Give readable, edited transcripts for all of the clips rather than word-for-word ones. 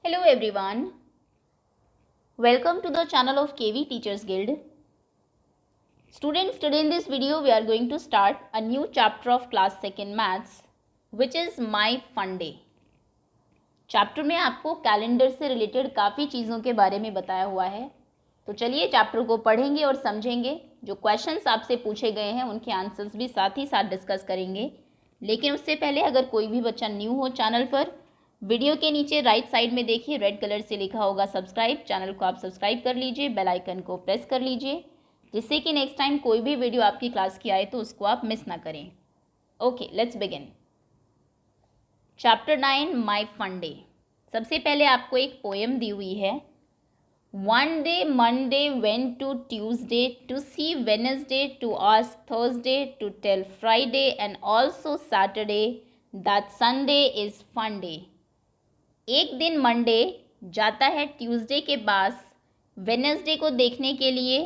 Hello everyone, welcome to the channel of KV Teachers Guild. Students, today in this video we are going to start a new chapter of class 2nd maths which is My Fun Day. Chapter में आपको calendar से related काफ़ी चीज़ों के बारे में बताया हुआ है, तो चलिए चैप्टर को पढ़ेंगे और समझेंगे। जो क्वेश्चंस आपसे पूछे गए हैं उनके आंसर्स भी साथ ही साथ डिस्कस करेंगे। लेकिन उससे पहले अगर कोई भी बच्चा न्यू हो चैनल पर, वीडियो के नीचे राइट साइड में देखिए रेड कलर से लिखा होगा सब्सक्राइब। चैनल को आप सब्सक्राइब कर लीजिए, बेल आइकन को प्रेस कर लीजिए, जिससे कि नेक्स्ट टाइम कोई भी वीडियो आपकी क्लास की आए तो उसको आप मिस ना करें। Okay, let's begin. Chapter 9 my fun day. सबसे पहले आपको एक पोएम दी हुई है। One day Monday went to Tuesday to see Wednesday to ask Thursday to tell Friday and also Saturday that Sunday is fun day. एक दिन Monday जाता है ट्यूसडे के पास वेडनेसडे को देखने के लिए,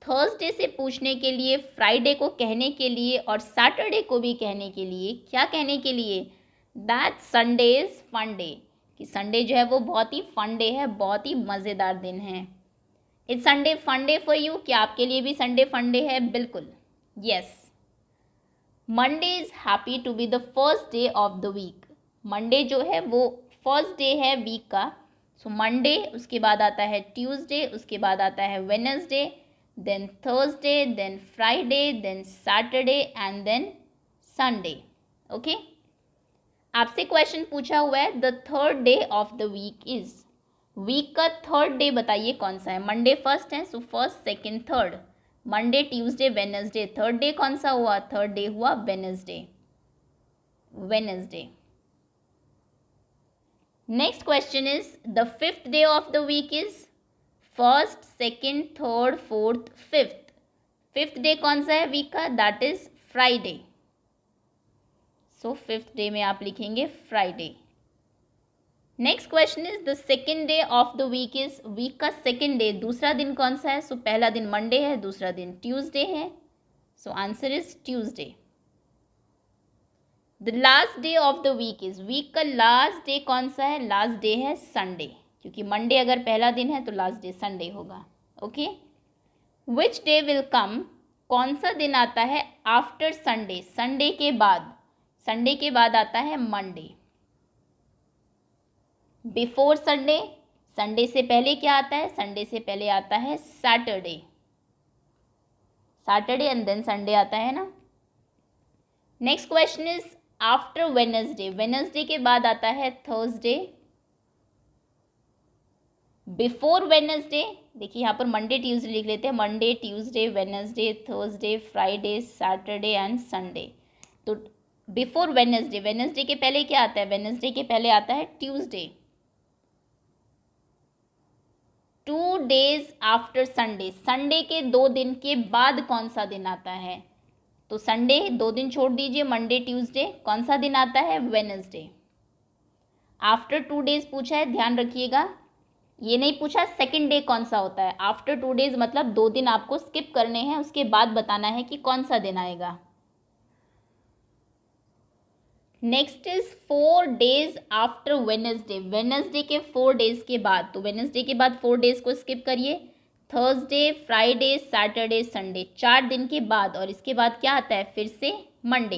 थर्सडे से पूछने के लिए, फ्राइडे को कहने के लिए और सैटरडे को भी कहने के लिए। क्या कहने के लिए? That Sunday is fun day, कि संडे जो है वो बहुत ही फन डे है, बहुत ही मज़ेदार दिन है। Is Sunday fun day for you? क्या आपके लिए भी संडे फन डे है? बिल्कुल, yes. Monday is happy to be the first day of the week. Monday जो है वो फर्स्ट डे है वीक का। सो मंडे, उसके बाद आता है ट्यूसडे, उसके बाद आता है Wednesday, then Thursday, then Friday, then Saturday and then Sunday. Okay, आपसे क्वेश्चन पूछा हुआ है the third day of the week is. Week का थर्ड डे बताइए कौन सा है। मंडे फर्स्ट है, so first second third. Monday Tuesday Wednesday, third day कौन सा हुआ? थर्ड डे हुआ Wednesday. Wednesday. Next question is the fifth day of the week is. First, second, third, fourth, fifth. Fifth day कौन सा है week का? That is Friday. So fifth day में आप लिखेंगे Friday. Next question is the second day of the week is. Week का second day, दूसरा दिन कौन सा है? सो पहला दिन मंडे है, दूसरा दिन ट्यूसडे है, so answer is Tuesday. The last day of the week is. Week का लास्ट डे कौन सा है? लास्ट डे है संडे, क्योंकि मंडे अगर पहला दिन है तो लास्ट डे संडे होगा। Okay, which day will come? कौन सा दिन आता है आफ्टर संडे? संडे के बाद, संडे के बाद आता है मंडे। बिफोर संडे, संडे से पहले क्या आता है? संडे से पहले आता है Saturday. Saturday and then Sunday आता है ना। Next question is after Wednesday. Wednesday के बाद आता है थर्सडे। बिफोर वेडनेसडे, देखिए यहाँ पर मंडे ट्यूसडे लिख लेते हैं। Monday, Tuesday, Wednesday, Thursday, Friday, Saturday and Sunday. तो बिफोर वेडनेसडे, वेडनेसडे के पहले क्या आता है? वेडनेसडे के पहले आता है Tuesday. 2 days after Sunday, Sunday के 2 दिन के बाद कौन सा दिन आता है? तो संडे 2 दिन छोड़ दीजिए, मंडे, ट्यूसडे, कौन सा दिन आता है? वेडनेसडे। आफ्टर 2 डेज पूछा है, ध्यान रखिएगा, ये नहीं पूछा सेकंड डे कौन सा होता है। आफ्टर 2 डेज मतलब 2 दिन आपको स्किप करने हैं, उसके बाद बताना है कि कौन सा दिन आएगा। Next is 4 days after Wednesday. Wednesday के 4 डेज के बाद, तो वेडनेसडे के बाद 4 डेज को स्किप करिए। थर्सडे, फ्राइडे, सैटरडे, संडे, 4 दिन के बाद, और इसके बाद क्या आता है? फिर से मंडे।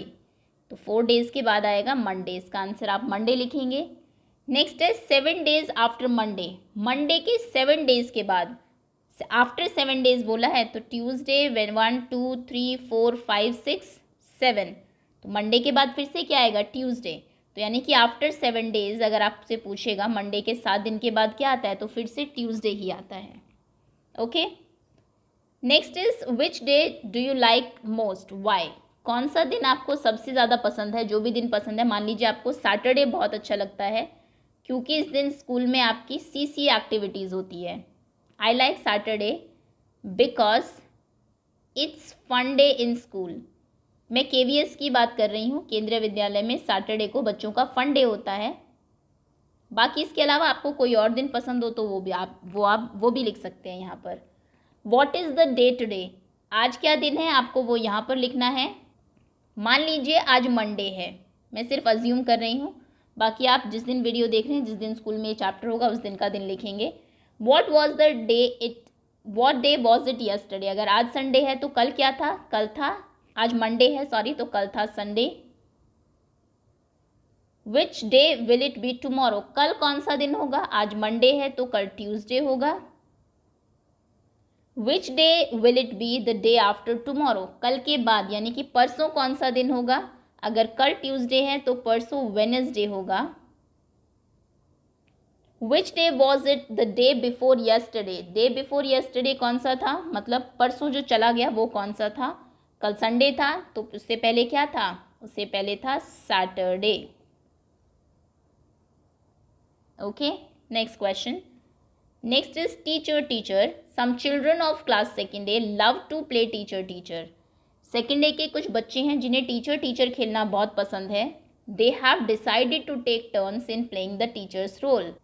तो 4 डेज के बाद आएगा मंडे। इसका आंसर आप मंडे लिखेंगे। नेक्स्ट है 7 डेज आफ्टर मंडे। मंडे के 7 डेज के बाद, आफ्टर 7 डेज बोला है, तो ट्यूसडे, 1 2 3 4 5 6 7, तो मंडे के बाद फिर से क्या आएगा? ट्यूसडे। तो यानी कि आफ्टर 7 डेज अगर आपसे पूछेगा मंडे के 7 दिन के बाद क्या आता है, तो फिर से ट्यूसडे ही आता है। Okay, next is which day do you like most? Why? कौन सा दिन आपको सबसे ज़्यादा पसंद है? जो भी दिन पसंद है, मान लीजिए आपको सैटरडे बहुत अच्छा लगता है क्योंकि इस दिन स्कूल में आपकी CC एक्टिविटीज़ होती है। I like Saturday because it's fun day in school. मैं KVS की बात कर रही हूँ, केंद्रीय विद्यालय में सैटरडे को बच्चों का फन डे होता है। बाकी इसके अलावा आपको कोई और दिन पसंद हो तो वो भी लिख सकते हैं यहाँ पर। What is the day today? आज क्या दिन है, आपको वो यहाँ पर लिखना है। मान लीजिए आज मंडे है, मैं सिर्फ अज्यूम कर रही हूँ, बाकी आप जिस दिन वीडियो देख रहे हैं, जिस दिन स्कूल में चैप्टर होगा उस दिन का दिन लिखेंगे। What day was it yesterday, अगर आज संडे है तो कल क्या था, कल था, आज मंडे है सॉरी तो कल था Sunday. Which day will it be tomorrow, कल कौन सा दिन होगा, आज मंडे है तो कल ट्यूसडे होगा। विच day will it be the day after tomorrow, कल के बाद यानी कि परसों कौन सा दिन होगा, अगर कल ट्यूसडे है तो परसों वेडनेसडे होगा। Which day was it the day before yesterday, day before yesterday कौन सा था, मतलब परसों जो चला गया वो कौन सा था, कल संडे था तो उससे पहले क्या था, उससे पहले था Saturday. Okay, next question. Next is teacher teacher, some children of class second day love to play teacher teacher, second day के कुछ बच्चे हैं जिन्हें टीचर टीचर खेलना बहुत पसंद है। They have decided to take turns in playing the teacher's role,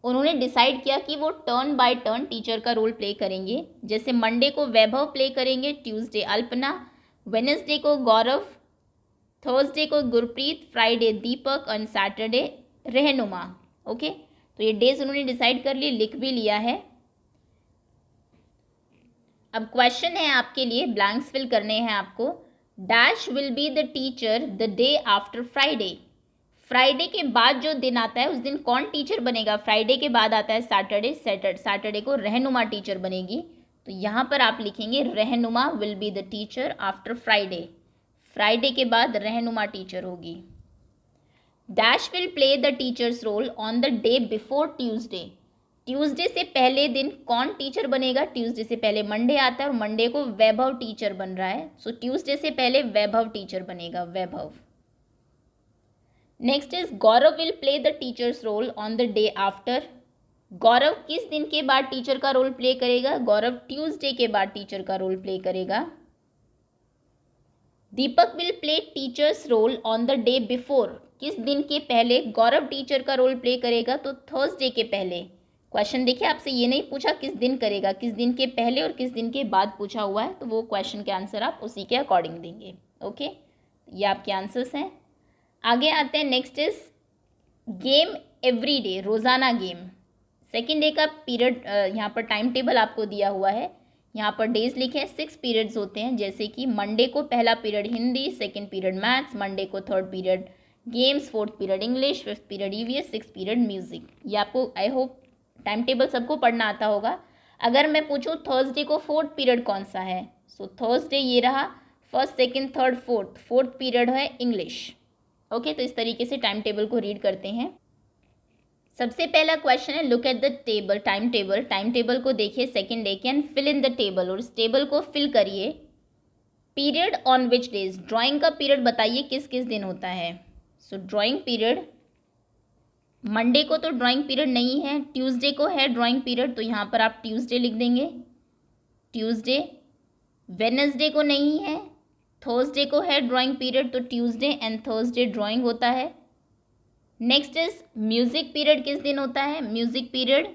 उन्होंने डिसाइड किया कि वो टर्न बाय टर्न टीचर का रोल प्ले करेंगे। जैसे मंडे को वैभव प्ले करेंगे, ट्यूसडे अल्पना, वेडनेसडे को गौरव, थर्सडे को गुरप्रीत, फ्राइडे दीपक और सैटरडे रहनुमा। ओके, तो ये डेज उन्होंने डिसाइड कर ली, लिख भी लिया है। अब क्वेश्चन है आपके लिए, ब्लैंक्स फिल करने हैं आपको। Dash will be the teacher the day after Friday, Friday के बाद जो दिन आता है उस दिन कौन टीचर बनेगा, फ्राइडे के बाद आता है सैटरडे, सैटरडे को रहनुमा टीचर बनेगी। तो यहाँ पर आप लिखेंगे रहनुमा will be the teacher after Friday, Friday के बाद रहनुमा टीचर होगी। Dash will play the teacher's role on the day before Tuesday, Tuesday से पहले दिन कौन टीचर बनेगा, ट्यूसडे से पहले मंडे आता है और मंडे को वैभव टीचर बन रहा है, सो ट्यूसडे से पहले वैभव टीचर बनेगा, Vaibhav. Next is Gaurav will play the teacher's role on the day after, Gaurav किस दिन के बाद टीचर का रोल प्ले करेगा, गौरव ट्यूसडे के बाद टीचर का रोल प्ले करेगा। Deepak will play teacher's role on the day before, किस दिन के पहले गौरव टीचर का रोल प्ले करेगा, तो थर्सडे के पहले। क्वेश्चन देखिए, आपसे ये नहीं पूछा किस दिन करेगा, किस दिन के पहले और किस दिन के बाद पूछा हुआ है, तो वो क्वेश्चन के आंसर आप उसी के अकॉर्डिंग देंगे। ओके, ये आपके आंसर्स हैं। आगे आते हैं, next is game every day, रोज़ाना गेम। सेकेंड डे का पीरियड यहाँ पर टाइम टेबल आपको दिया हुआ है, यहाँ पर डेज लिखे हैं, 6 पीरियड्स होते हैं। जैसे कि मंडे को पहला period Hindi, second period maths, Monday को third period games, fourth period English, fifth period EVS, six period music. ये आपको आई होप टाइम टेबल सबको पढ़ना आता होगा। अगर मैं पूछूँ थर्सडे को फोर्थ पीरियड कौन सा है, सो थर्सडे ये रहा, first second third fourth period है इंग्लिश। ओके, तो इस तरीके से टाइम टेबल को रीड करते हैं। सबसे पहला क्वेश्चन है look at the table, time table, time table को देखिए सेकेंड डे के end fill in the table, और इस टेबल को फिल करिए। Period on which days, drawing का पीरियड बताइए किस किस दिन होता है। सो ड्राइंग पीरियड, मंडे को तो ड्राइंग पीरियड नहीं है, ट्यूसडे को है ड्राइंग पीरियड, तो यहाँ पर आप ट्यूसडे लिख देंगे, ट्यूसडे। वेडनेसडे को नहीं है, थर्सडे को है ड्राइंग पीरियड, तो ट्यूसडे एंड थर्सडे ड्राइंग होता है। नेक्स्ट इज म्यूजिक पीरियड, किस दिन होता है, म्यूजिक पीरियड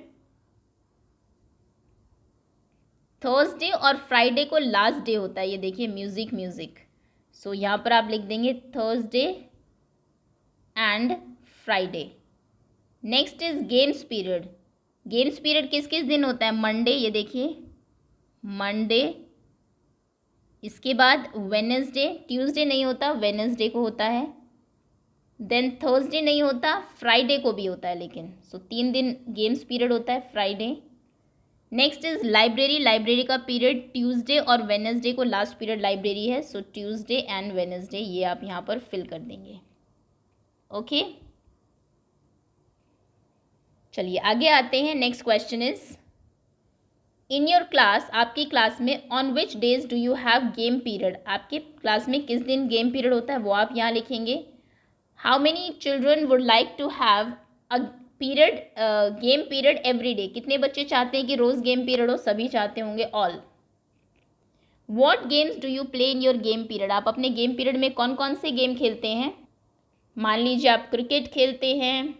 थर्सडे और फ्राइडे को लास्ट डे होता है, ये देखिए म्यूजिक। सो यहाँ पर आप लिख देंगे Thursday and Friday. Next is games period, games period किस किस दिन होता है, मंडे, ये देखिए मंडे, इसके बाद वेडनेसडे, ट्यूसडे नहीं होता, वेडनेसडे को होता है, देन थर्सडे नहीं होता, फ्राइडे को भी होता है लेकिन, सो 3 दिन गेम्स पीरियड होता है Friday. Next is library, library का पीरियड ट्यूसडे और वेडनेसडे को लास्ट पीरियड लाइब्रेरी है, सो ट्यूसडे एंड वेडनेसडे ये आप यहाँ पर फिल कर देंगे। ओके, चलिए आगे आते हैं। Next question is in your class, आपकी क्लास में on which days do you have game period, आपके क्लास में किस दिन गेम पीरियड होता है वो आप यहाँ लिखेंगे। How many children would like to have a period, game period every day, कितने बच्चे चाहते हैं कि रोज़ गेम पीरियड हो, सभी चाहते होंगे, all. What games do you play in your game period, आप अपने गेम पीरियड में कौन कौन से गेम खेलते हैं। मान लीजिए आप क्रिकेट खेलते हैं,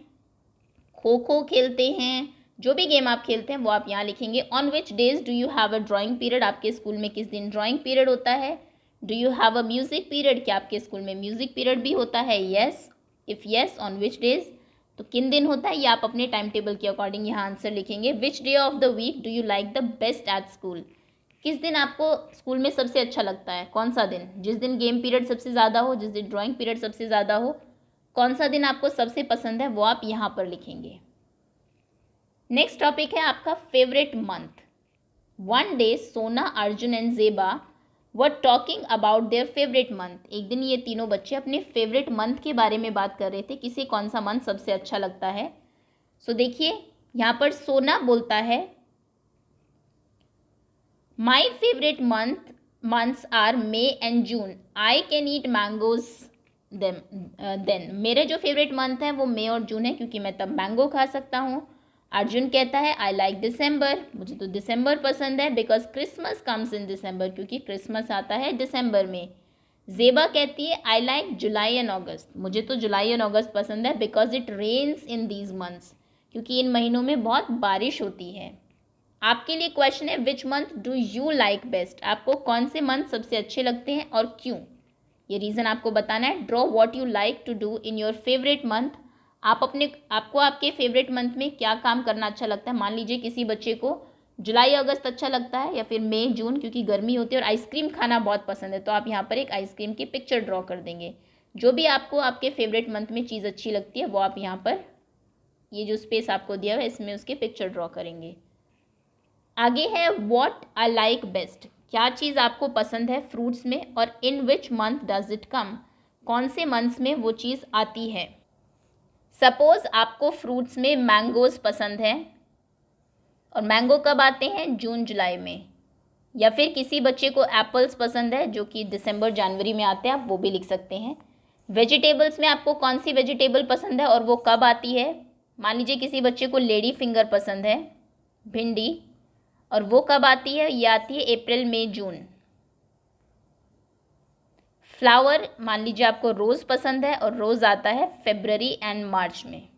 खो खो खेलते हैं, जो भी गेम आप खेलते हैं वो आप यहाँ लिखेंगे। On which days do you have a drawing period, आपके स्कूल में किस दिन ड्राइंग पीरियड होता है। Do you have a music period, क्या आपके स्कूल में म्यूज़िक पीरियड भी होता है, yes. If yes on which days, तो किन दिन होता है ये आप अपने टाइम टेबल के अकॉर्डिंग यहाँ आंसर लिखेंगे. Which day of the week do you like the best at school, किस दिन आपको स्कूल में सबसे अच्छा लगता है, कौन सा दिन, जिस दिन गेम पीरियड सबसे ज़्यादा हो, जिस दिन ड्राइंग पीरियड सबसे ज़्यादा हो, कौन सा दिन आपको सबसे पसंद है वो आप यहाँ पर लिखेंगे. नेक्स्ट टॉपिक है आपका फेवरेट मंथ. वन डे सोना, अर्जुन एंड जेबा were talking about their favourite month. एक दिन ये तीनों बच्चे अपने फेवरेट मंथ के बारे में बात कर रहे थे, किसे कौन सा मंथ सबसे अच्छा लगता है. सो देखिए यहाँ पर सोना बोलता है my favourite months are May and June, I can eat mangoes then. मेरे जो फेवरेट मंथ हैं वो मई और जून है क्योंकि मैं तब मैंगो खा सकता हूँ. अर्जुन कहता है आई लाइक दिसंबर, मुझे तो दिसंबर पसंद है बिकॉज क्रिसमस कम्स इन दिसंबर, क्योंकि क्रिसमस आता है दिसंबर में. जेबा कहती है I like July and August, मुझे तो जुलाई एंड अगस्त पसंद है because it rains in these months, क्योंकि इन महीनों में बहुत बारिश होती है. आपके लिए क्वेश्चन है which month do you like best, आपको कौन से मंथ सबसे अच्छे लगते हैं और क्यों, ये रीज़न आपको बताना है. Draw what you like to do in your favourite month. आपको आपके फेवरेट मंथ में क्या काम करना अच्छा लगता है. मान लीजिए किसी बच्चे को जुलाई अगस्त अच्छा लगता है या फिर मई जून क्योंकि गर्मी होती है और आइसक्रीम खाना बहुत पसंद है, तो आप यहाँ पर एक आइसक्रीम की पिक्चर ड्रॉ कर देंगे. जो भी आपको आपके फेवरेट मंथ में चीज़ अच्छी लगती है वो आप यहाँ पर ये जो स्पेस आपको दिया हुआ है इसमें उसकी पिक्चर ड्रॉ करेंगे. आगे है व्हाट आई लाइक बेस्ट, क्या चीज़ आपको पसंद है फ्रूट्स में और in which month does it come, कौन से मंथ्स में वो चीज़ आती है. सपोज़ आपको फ्रूट्स में मैंगोज़ पसंद है और मैंगो कब आते हैं, जून जुलाई में. या फिर किसी बच्चे को एप्पल्स पसंद है जो कि दिसंबर जनवरी में आते हैं, आप वो भी लिख सकते हैं. वेजिटेबल्स में आपको कौन सी वेजिटेबल पसंद है और वो कब आती है. मान लीजिए किसी बच्चे को लेडी फिंगर पसंद है, भिंडी, और वो कब आती है, ये आती है अप्रैल मई जून. फ्लावर, मान लीजिए आपको रोज़ पसंद है और रोज़ आता है फरवरी एंड मार्च में,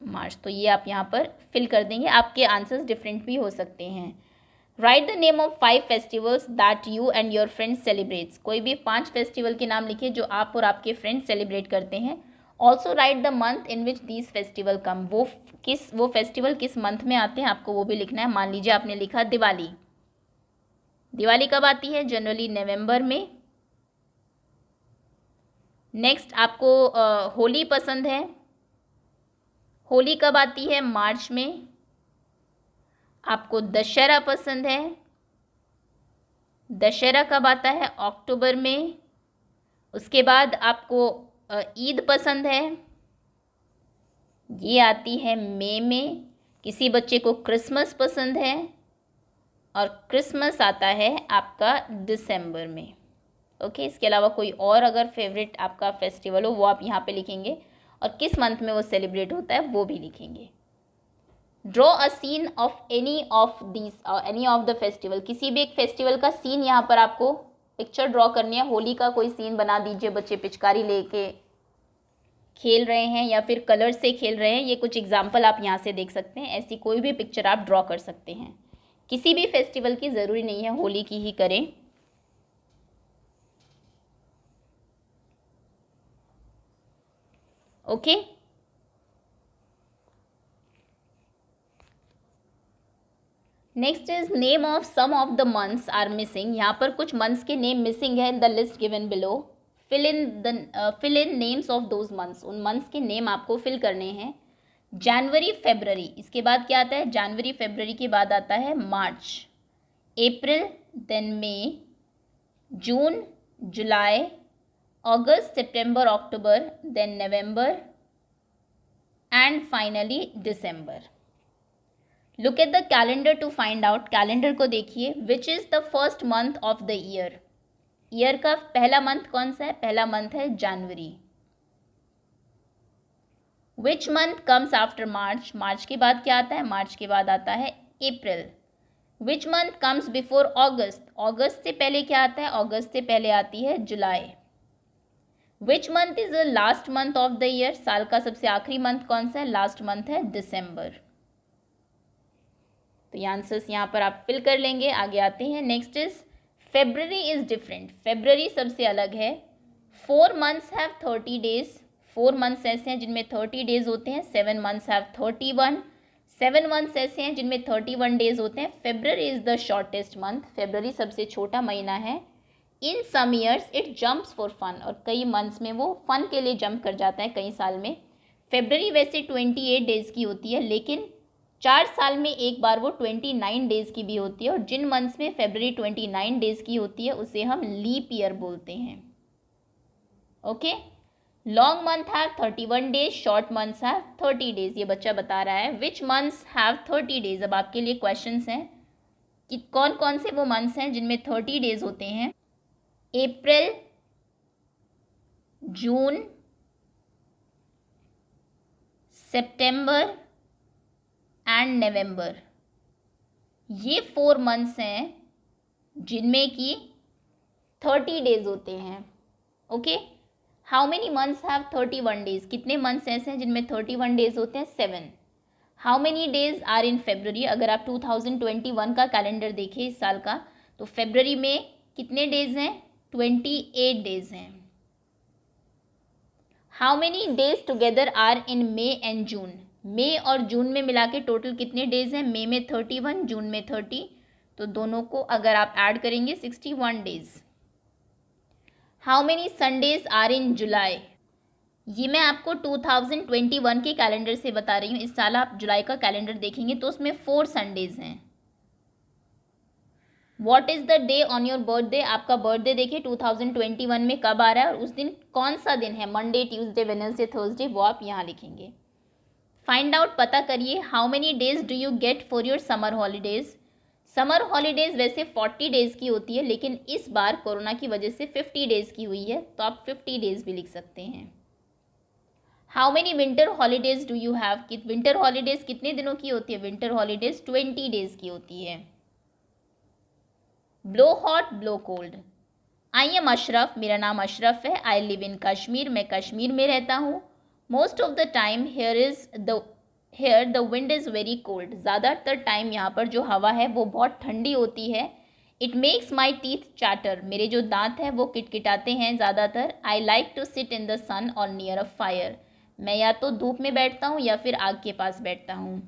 मार्च. तो ये आप यहाँ पर फिल कर देंगे. आपके आंसर्स डिफरेंट भी हो सकते हैं. Right the name of 5 festivals that you and your friends celebrates, कोई भी 5 फेस्टिवल के नाम लिखिए जो आप और आपके फ्रेंड्स सेलिब्रेट करते हैं. Also write the month in which these festival come, वो फेस्टिवल किस मंथ में आते हैं आपको वो भी लिखना है. मान लीजिए आपने लिखा दिवाली, दिवाली कब आती है, जनरली नवंबर में. नेक्स्ट आपको होली पसंद है, होली कब आती है, मार्च में. आपको दशहरा पसंद है, दशहरा कब आता है, अक्टूबर में. उसके बाद आपको ईद पसंद है, ये आती है मई में. किसी बच्चे को क्रिसमस पसंद है और क्रिसमस आता है आपका दिसंबर में. ओके, इसके अलावा कोई और अगर फेवरेट आपका फेस्टिवल हो वो आप यहाँ पे लिखेंगे और किस मंथ में वो सेलिब्रेट होता है वो भी लिखेंगे. Draw a scene of any of the festival, किसी भी एक फेस्टिवल का सीन यहाँ पर आपको पिक्चर ड्रॉ करनी है. होली का कोई सीन बना दीजिए, बच्चे पिचकारी लेके खेल रहे हैं या फिर कलर से खेल रहे हैं, ये कुछ एग्जाम्पल आप यहाँ से देख सकते हैं. ऐसी कोई भी पिक्चर आप ड्रॉ कर सकते हैं, किसी भी फेस्टिवल की, ज़रूरी नहीं है होली की ही करें. Okay, next is name of some of the months are missing. यहाँ पर कुछ मंथ्स के नेम मिसिंग है. The list given below, fill in names of those months, उन मंथ्स के नेम आपको फिल करने हैं. जनवरी फरवरी, इसके बाद क्या आता है, जनवरी फरवरी के बाद आता है March, April, then May, June, July, August, September, October, then November and finally December. Look at the calendar to find out, calendar को देखिए. Which is the first month of the year, year का पहला month कौन सा है, पहला month है जनवरी. Which month comes after March, March के बाद क्या आता है, मार्च के बाद आता है अप्रैल. विच मंथ कम्स बिफोर अगस्त, अगस्त से पहले क्या आता है, अगस्त से पहले आती है जुलाई. Which month is the last month of the year, साल का सबसे आखिरी मंथ कौन सा है, लास्ट मंथ है दिसंबर. तो ये आंसर्स यहाँ पर आप फिल कर लेंगे. आगे आते हैं. Next is February is different, February सबसे अलग है. 4 मंथ्स हैव 30 डेज, 4 मंथ्स ऐसे हैं जिनमें 30 डेज होते हैं. 7 मंथ्स हैव 31, 7 मंथ्स ऐसे हैं जिनमें 31 डेज होते हैं. February is the shortest month, February सबसे छोटा महीना है. In some years it jumps for fun, और कई मंथ्स में वो फन के लिए जंप कर जाता है कई साल में. फेब्रवरी वैसे 28 डेज़ की होती है, लेकिन 4 साल में एक बार वो 29 डेज़ की भी होती है. और जिन मंथ्स में फेब्रवरी 29 डेज़ की होती है उसे हम लीप ईयर बोलते हैं. Okay. Long month have 31 days, short months have 30 days. ये बच्चा बता रहा है विच मंथ्स हैव 30 डेज. अब आपके लिए क्वेश्चंस हैं कि कौन कौन से वो मंथ्स हैं जिनमें 30 डेज होते हैं. अप्रैल, जून, सितंबर एंड नवंबर. ये 4 मंथ्स हैं जिनमें कि 30 डेज होते हैं. Okay. How many months have 31 days. कितने मंथ्स ऐसे हैं जिनमें 31 डेज होते हैं? 7. How many days are in February. अगर आप 2021 का कैलेंडर देखें इस साल का, तो फेब्रवरी में कितने डेज हैं? 28 डेज हैं. How many days together are in May and June. मई और जून में मिला के टोटल कितने डेज हैं? मई में 31, जून में 30, तो दोनों को अगर आप ऐड करेंगे 61 days. How many Sundays are in July. ये मैं आपको 2021 के कैलेंडर से बता रही हूँ. इस साल आप जुलाई का कैलेंडर देखेंगे तो उसमें 4 संडेज हैं. What is the day on your birthday. आपका बर्थडे देखिए 2021 में कब आ रहा है और उस दिन कौन सा दिन है. मंडे, ट्यूसडे, वेडनेसडे, थर्सडे, वो आप यहाँ लिखेंगे. फाइंड आउट, पता करिए. How many days do you get for your summer holidays. Summer holidays वैसे 40 डेज़ की होती है, लेकिन इस बार कोरोना की वजह से 50 डेज़ की हुई है, तो आप 50 डेज़ भी लिख सकते हैं. How many winter holidays do you have. कि विंटर हॉलीडेज़ कितने दिनों की होती है? विंटर हॉलीडेज़ 20 डेज़ की होती है. Blow hot, blow cold. I am Ashraf. मेरा नाम अशरफ है. आई लिव इन कश्मीर. मैं कश्मीर में रहता हूँ. Most of the time here the wind is very cold. ज़्यादातर टाइम यहाँ पर जो हवा है वो बहुत ठंडी होती है. It makes my teeth chatter. मेरे जो दांत हैं वो किटकिटाते हैं ज़्यादातर. I like to sit in the sun और नियर अ फायर. मैं या तो धूप में बैठता हूँ या फिर आग के पास बैठता हूँ.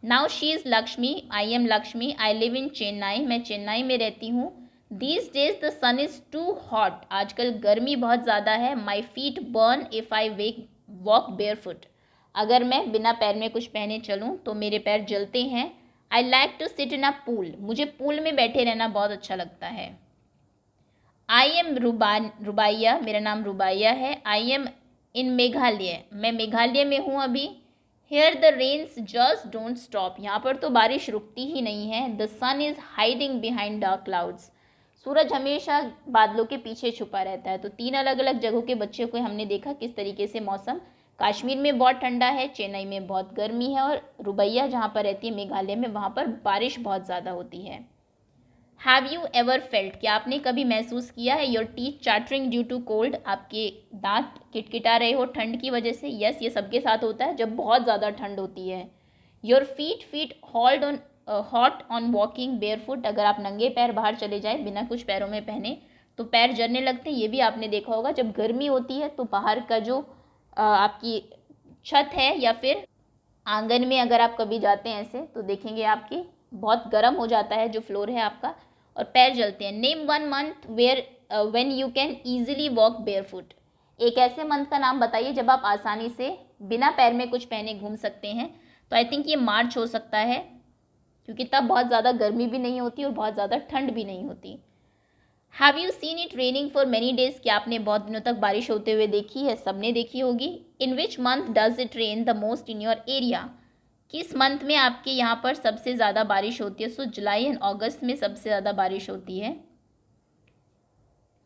Now she is Lakshmi. I am Lakshmi. I live in Chennai. मैं चेन्नई में रहती हूँ. These days the sun is too hot. आजकल गर्मी बहुत ज़्यादा है. My feet burn if I walk barefoot. अगर मैं बिना पैर में कुछ पहने चलूँ तो मेरे पैर जलते हैं. I like to sit in a pool. मुझे पूल में बैठे रहना बहुत अच्छा लगता है. I am Rubaiya. मेरा नाम रुबाइया है. I am in Meghalaya. मैं मेघालय में हूँ अभी. Here the rains just don't stop. यहाँ पर तो बारिश रुकती ही नहीं है. The sun is hiding behind dark clouds. सूरज हमेशा बादलों के पीछे छुपा रहता है. तो 3 अलग अलग जगहों के बच्चों को हमने देखा किस तरीके से मौसम. कश्मीर में बहुत ठंडा है, चेन्नई में बहुत गर्मी है, और रुबैया जहाँ पर रहती है मेघालय में, वहाँ पर बारिश बहुत ज़्यादा होती है. Have you ever felt. क्या आपने कभी महसूस किया है your teeth chattering due to cold. आपके दांत किटकिटा रहे हो ठंड की वजह से. यस, ये सबके साथ होता है जब बहुत ज़्यादा ठंड होती है. Your feet hold on hot on walking barefoot. अगर आप नंगे पैर बाहर चले जाए बिना कुछ पैरों में पहने तो पैर जलने लगते हैं. ये भी आपने देखा होगा. जब गर्मी होती है तो बाहर का जो आपकी छत है या फिर आंगन में अगर आप कभी जाते हैं ऐसे तो देखेंगे आपकी बहुत गर्म हो जाता है जो फ्लोर है आपका, और पैर जलते हैं. Name 1 month when you can easily walk barefoot. एक ऐसे मंथ का नाम बताइए जब आप आसानी से बिना पैर में कुछ पहने घूम सकते हैं. तो आई थिंक ये मार्च हो सकता है, क्योंकि तब बहुत ज़्यादा गर्मी भी नहीं होती और बहुत ज़्यादा ठंड भी नहीं होती. Have you seen it raining for many days. क्या आपने बहुत दिनों तक बारिश होते हुए देखी है? सबने देखी होगी. In which month does it rain the most in your area. किस मंथ में आपके यहाँ पर सबसे ज़्यादा बारिश होती है? सो जुलाई एंड अगस्त में सबसे ज़्यादा बारिश होती है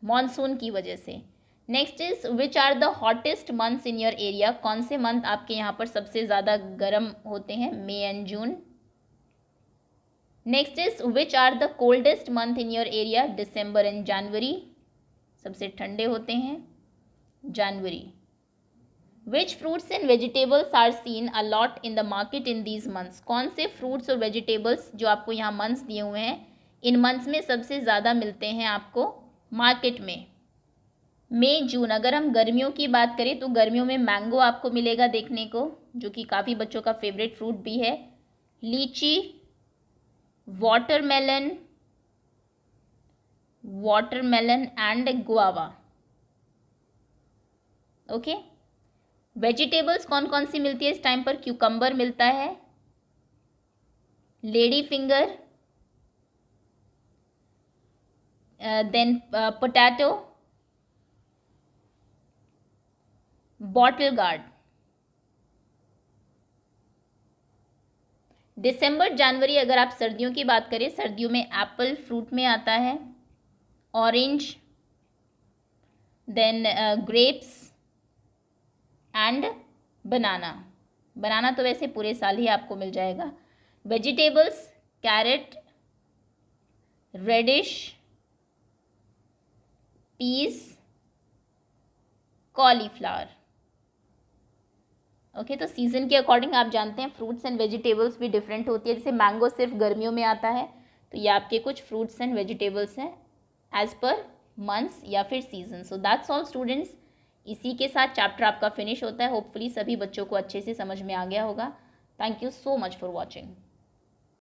मॉनसून की वजह से. Next is which are the hottest months in your area. कौन से मंथ आपके यहाँ पर सबसे ज़्यादा गर्म होते हैं? May and June. Next is which are the coldest month in your area. December and January. सबसे ठंडे होते हैं जनवरी. Which fruits and vegetables are seen a lot in the market in these months. कौन से फ्रूट्स और vegetables जो आपको यहाँ मंथ्स दिए हुए हैं इन मंथ्स में सबसे ज़्यादा मिलते हैं आपको मार्केट में? मई जून, अगर हम गर्मियों की बात करें तो गर्मियों में मैंगो आपको मिलेगा देखने को, जो कि काफ़ी बच्चों का फेवरेट फ्रूट भी है। लीची, watermelon, and guava. Okay. Vegetables कौन कौन सी मिलती है इस टाइम पर? क्यूकम्बर मिलता है, lady finger, then potato, bottle gourd. दिसंबर जनवरी अगर आप सर्दियों की बात करें, सर्दियों में एप्पल फ्रूट में आता है, orange, then grapes and banana तो वैसे पूरे साल ही आपको मिल जाएगा। Vegetables, carrot, radish, peas, cauliflower. Okay, तो सीज़न के अकॉर्डिंग आप जानते हैं फ्रूट्स एंड वेजिटेबल्स भी डिफरेंट होती है। जैसे मैंगो सिर्फ गर्मियों में आता है, तो ये आपके कुछ फ्रूट्स एंड वेजिटेबल्स हैं एज पर मंथ्स या फिर season. So that's all students, इसी के साथ चैप्टर आपका फिनिश होता है। होपफुली सभी बच्चों को अच्छे से समझ में आ गया होगा। Thank you so much for watching.